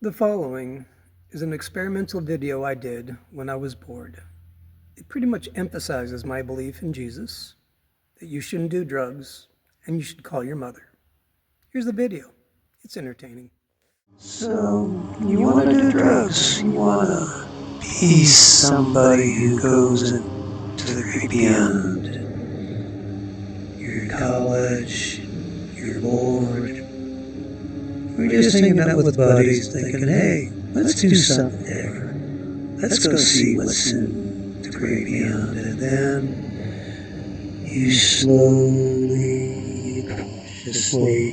The following is an experimental video I did when I was bored. It pretty much emphasizes my belief in Jesus, that you shouldn't do drugs, and you should call your mother. Here's the video. It's entertaining. So, you want to do drugs, you want to be somebody who goes into the great beyond. You're in college, you're bored, you're just hanging out with buddies thinking, hey, let's do something different. Let's go see what's in the great beyond. And then you slowly, cautiously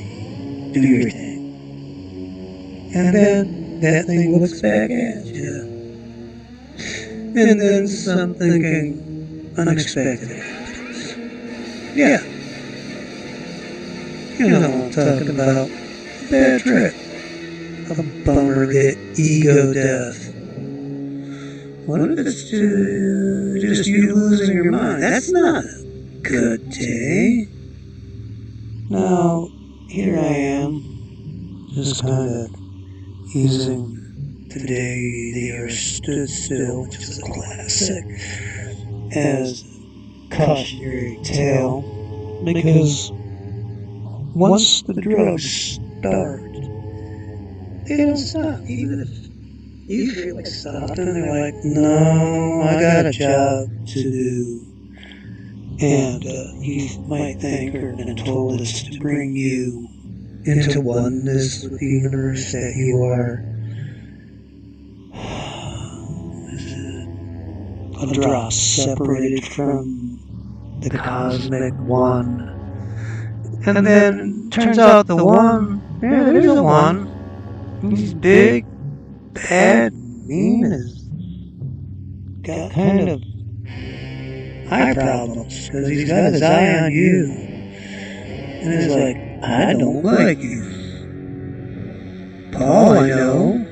do your thing. And then that thing looks back at you. And then something unexpected happens. Yeah. You know what I'm talking about. A bad trip. A bummer that ego death. What if it's just you losing your mind? That's not a good day. Now, here I am, just kind of using Today the Earth Stood Still, which is a classic, as a cautionary tale, because once the drugs start, they don't stop. Even if you feel like stopping, they're like, no, I got a job to do. And you might think or been told it's to bring you into oneness with the universe, that you are a drop separated from the cosmic one. And then turns out the one, yeah, there's a one. He's big, bad, mean, has got kind of eye problems because he's got his eye on you. And he's like, I don't like you. Paul, I know.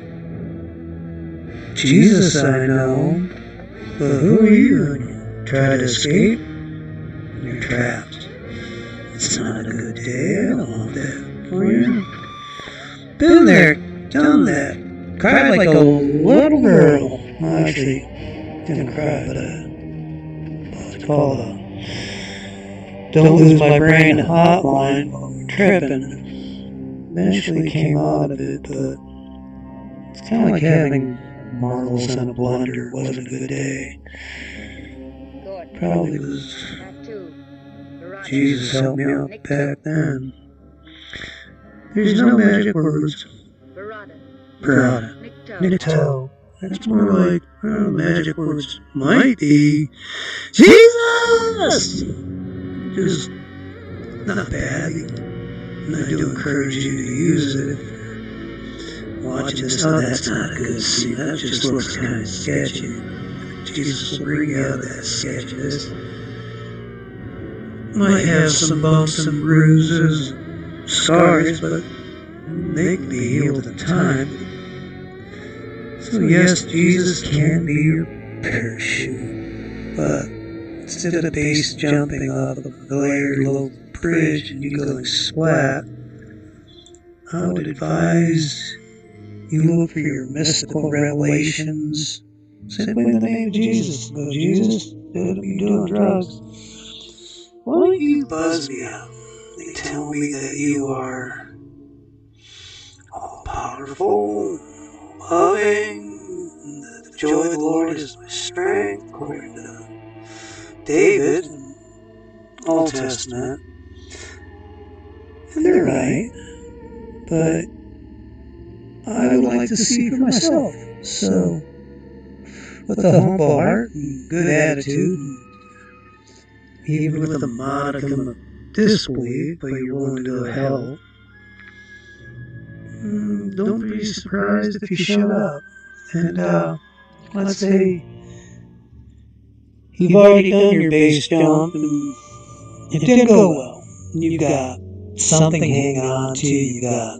Jesus, I know. But who are you? When you try to escape, you're trapped. It's not a good day. I don't want that for you. Been there, done that. Cried like a little girl. Well, actually, didn't cry, but it's called Don't Lose My Brain hotline while we're tripping. Eventually came out of it, but it's kind of like having marbles in a blender. It wasn't a good day. Probably was Jesus helped me out back then. There's no magic words. Barada. Nikto. That's more like, magic words might be Jesus! Just not bad. And I do encourage you to use it if you're watching this. Oh, that's not a good scene. That just looks kind of sketchy. Jesus will bring you out of that sketchiness. Might have some bumps and bruises, scars, but they can be healed in time. So yes, Jesus can be your parachute, but instead of base jumping off of a glared little bridge and you going splat, I would advise you look for your mystical revelations simply in the name of Jesus. Go, Jesus, you're doing drugs. Why don't you buzz me out? They tell me that you are all-powerful, loving, that the joy of the Lord is my strength, according to David, Old Testament. And they're right, but I would like to see for myself. So, with a humble heart and good attitude, even with a modicum of disbelief, but you're willing to help, don't be surprised if you showed up. And let's say you've already done your base jump and it didn't go well. You got something hanging on to you, you got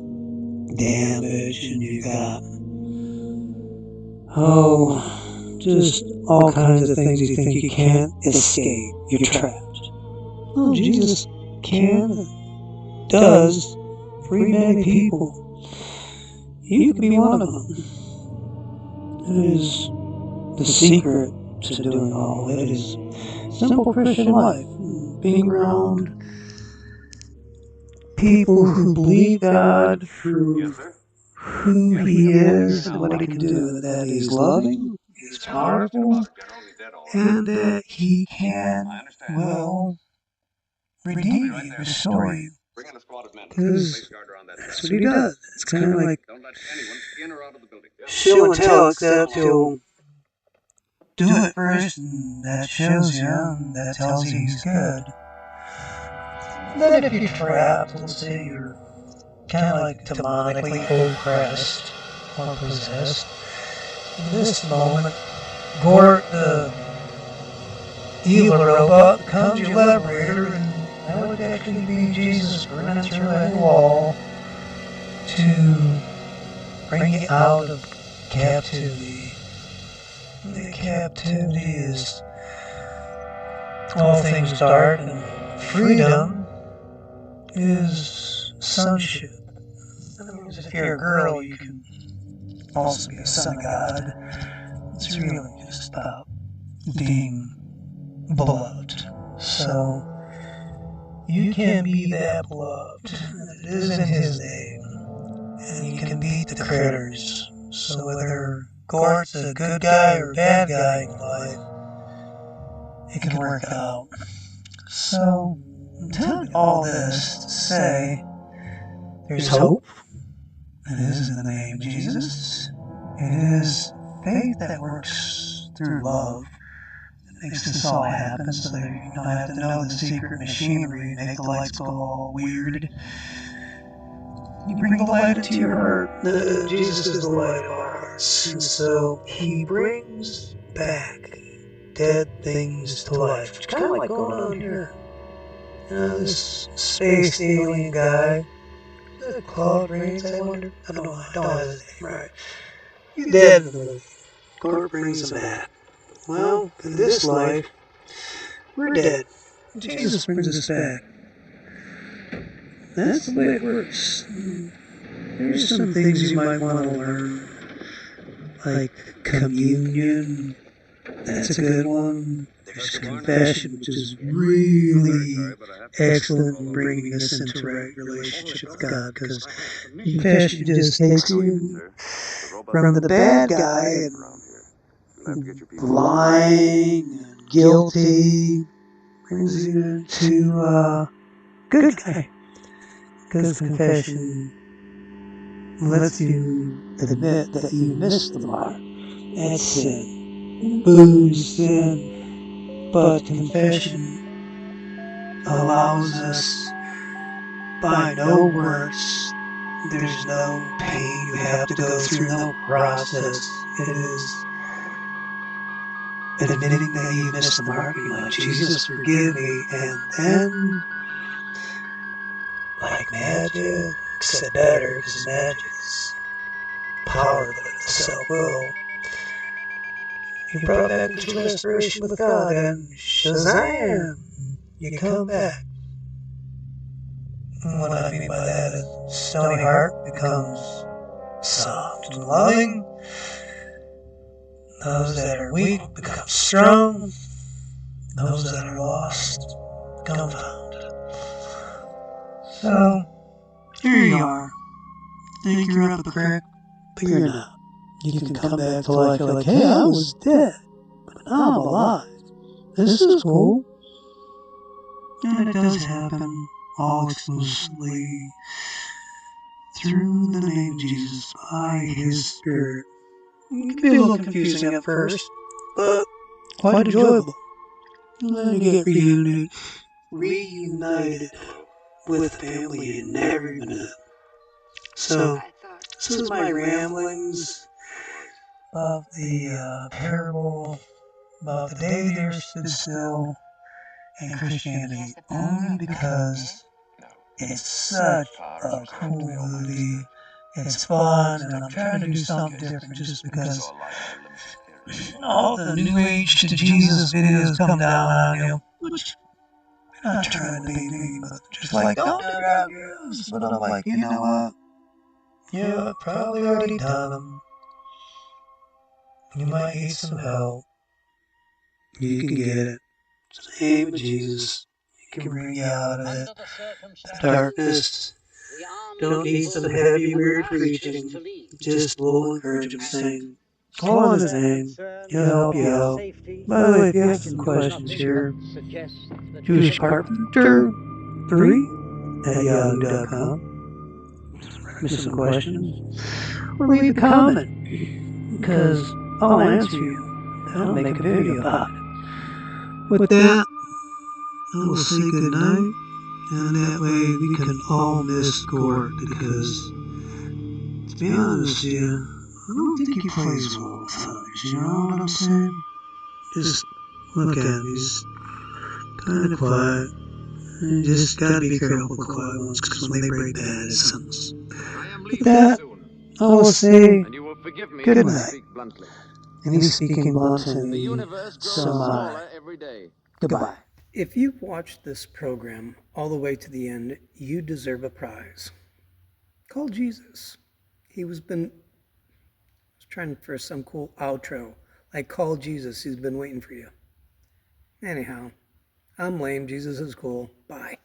damage, and you got, just all kinds of things you think you can't escape. You're trapped. Oh, Jesus can, does, free many people. You could be one of them. It is the secret to doing all. It is simple Christian life. Being around people who believe God for who He is and what He can do. That He's loving, He's powerful, and that He will redeem you, restore you. Because that's what He does. It's kind of like show and tell, except He'll do it first, and that shows you, and that tells you He's good. Then if you trapped, let's say you're kind of like demonically oppressed or possessed, in this moment, Gort, the evil robot, becomes your liberator, and that would actually be Jesus running through a wall to bring you out of captivity. The captivity is all things dark, and freedom is sonship. That means if you're a girl, you can also be a son of God. It's really just about being beloved. So, you can be that beloved. It is in His name. And you can beat the critters. So whether Gort's a good guy or a bad guy in life, it can work out. So, I'm telling you all this to say there's hope. It is in the name of Jesus. It is faith that works through love that makes this all happen, so that you don't have to know the secret machinery, make the lights go all weird. You bring the light into your heart. Jesus is the light of our hearts. And so He brings back dead things to life. It's kind of like going on here. This space alien guy. Claude Rains, I wonder? I don't have his name right. He's dead in the movie. Gort brings him back. Well, in this life, we're dead. Jesus brings us back. That's the way it works. There's some things you might want to learn, like communion. That's a good one. There's confession, which is really excellent in bringing us into right relationship with God, because confession just takes you from the bad guy and lying and guilty, brings you to good guy, because confession lets you admit that you missed the mark. That's sin. Booze, sin. But confession allows us by no works. There's no pain you have to go through, no process. It is admitting that you missed the mark. You're like, Jesus, forgive me. And then, like magic, except better, because magic is power, but it's self-will. You brought back into restoration with God, and Shazam! You come back. And what I mean by that is stony heart becomes soft and loving. Those that are weak become strong. Those that are lost become found. So, here you are. Think you're up a creek, but you're not. You can come back to life. You're like, hey, I was dead, but now I'm alive. This is cool. And it does happen all exclusively through the name of Jesus by His Spirit. It can be a little confusing at first, but quite enjoyable. And then you get reunited with family you never even knew. So, this is my ramblings of the parable about the day the earth stood still and Christianity, only because it's such a cool movie. It's fun, and I'm trying to do something different just because all the New Age to Jesus videos come down on you. Which, I'm not trying to be mean, but just like, don't do that, yes. But I'm like, you know what? Yeah, I've probably already done them. You might need some help. You can get it. It's the name of Jesus. He can bring you out of it. The darkness. Don't need some heavy, weird preaching. Just a little encouraging saying, call on his name. He'll help you out. By the way, if you have some questions here, JewishCarpenter3 at yahoo.com. Write me some questions. Or leave a comment, because I'll answer you. Then I'll make a video about it. With that, I will say goodnight, and that way we can all miss Gort, because, to be honest with you, I don't think he plays well with others, you know what I'm saying? Just look at him, he's kind of quiet. You just gotta be careful with quiet ones, because when they break bad, it sounds. With that, I will say good night. And he's speaking blunt to me, so am I. Goodbye. If you've watched this program all the way to the end, you deserve a prize. Call Jesus. He was trying for some cool outro, like call Jesus. He's been waiting for you. Anyhow, I'm lame. Jesus is cool. Bye.